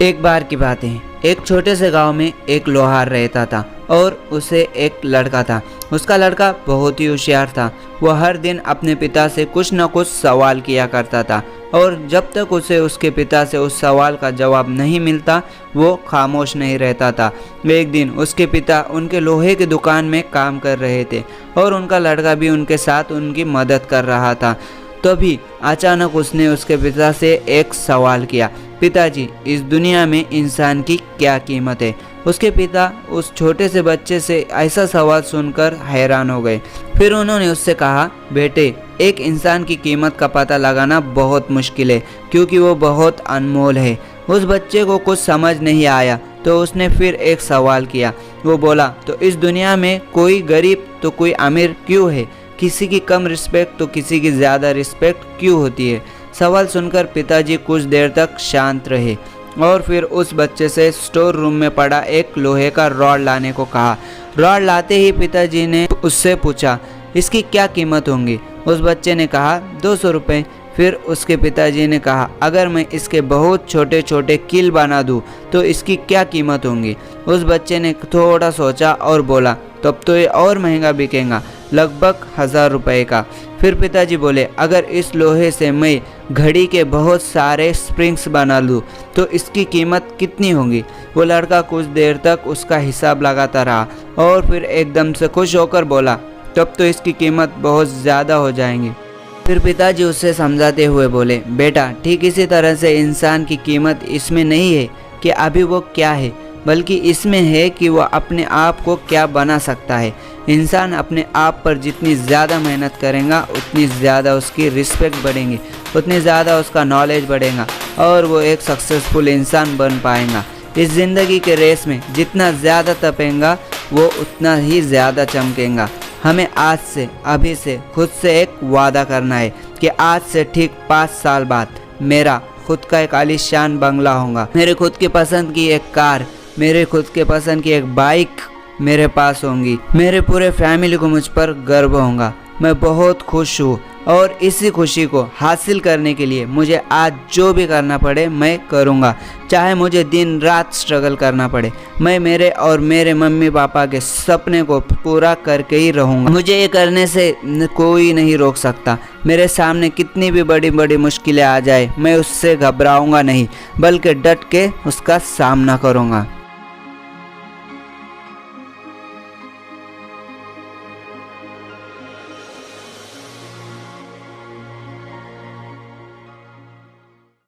एक बार की बात है, एक छोटे से गांव में एक लोहार रहता था और उसे एक लड़का था। उसका लड़का बहुत ही होशियार था। वह हर दिन अपने पिता से कुछ न कुछ सवाल किया करता था और जब तक उसे उसके पिता से उस सवाल का जवाब नहीं मिलता वो खामोश नहीं रहता था। एक दिन उसके पिता उनके लोहे की दुकान में काम कर रहे थे और उनका लड़का भी उनके साथ उनकी मदद कर रहा था। तभी अचानक उसने उसके पिता से एक सवाल किया, पिताजी, इस दुनिया में इंसान की क्या कीमत है? उसके पिता उस छोटे से बच्चे से ऐसा सवाल सुनकर हैरान हो गए। फिर उन्होंने उससे कहा, बेटे, एक इंसान की कीमत का पता लगाना बहुत मुश्किल है क्योंकि वो बहुत अनमोल है। उस बच्चे को कुछ समझ नहीं आया तो उसने फिर एक सवाल किया। वो बोला, तो इस दुनिया में कोई गरीब तो कोई अमीर क्यों है? किसी की कम रिस्पेक्ट तो किसी की ज़्यादा रिस्पेक्ट क्यों होती है? सवाल सुनकर पिताजी कुछ देर तक शांत रहे और फिर उस बच्चे से स्टोर रूम में पड़ा एक लोहे का रॉड लाने को कहा। रॉड लाते ही पिताजी ने उससे पूछा, इसकी क्या कीमत होगी? उस बच्चे ने कहा, 200 रुपये। फिर उसके पिताजी ने कहा, अगर मैं इसके बहुत छोटे छोटे कील बना दूँ तो इसकी क्या कीमत होगी? उस बच्चे ने थोड़ा सोचा और बोला, तब तो ये और महंगा बिकेगा, लगभग 1000 रुपये का। फिर पिताजी बोले, अगर इस लोहे से मैं घड़ी के बहुत सारे स्प्रिंग्स बना लूँ तो इसकी कीमत कितनी होगी? वो लड़का कुछ देर तक उसका हिसाब लगाता रहा और फिर एकदम से खुश होकर बोला, तब तो इसकी कीमत बहुत ज़्यादा हो जाएगी। फिर पिताजी उसे समझाते हुए बोले, बेटा, ठीक इसी तरह से इंसान की कीमत इसमें नहीं है कि अभी वो क्या है, बल्कि इसमें है कि वह अपने आप को क्या बना सकता है। इंसान अपने आप पर जितनी ज़्यादा मेहनत करेगा उतनी ज़्यादा उसकी रिस्पेक्ट बढ़ेगी, उतनी ज़्यादा उसका नॉलेज बढ़ेगा और वो एक सक्सेसफुल इंसान बन पाएगा। इस ज़िंदगी के रेस में जितना ज़्यादा तपेगा वो उतना ही ज़्यादा चमकेगा। हमें आज से, अभी से खुद से एक वादा करना है कि आज से ठीक 5 साल बाद मेरा खुद का एक आलीशान बंगला होगा, मेरे खुद की पसंद की एक कार, मेरे खुद के पसंद की एक बाइक मेरे पास होंगी, मेरे पूरे फैमिली को मुझ पर गर्व होगा। मैं बहुत खुश हूँ और इसी खुशी को हासिल करने के लिए मुझे आज जो भी करना पड़े मैं करूँगा, चाहे मुझे दिन रात स्ट्रगल करना पड़े। मैं मेरे और मेरे मम्मी पापा के सपने को पूरा करके ही रहूँगा। मुझे ये करने से कोई नहीं रोक सकता। मेरे सामने कितनी भी बड़ी बड़ी मुश्किलें आ जाए मैं उससे घबराऊँगा नहीं, बल्कि डट के उसका सामना करूँगा।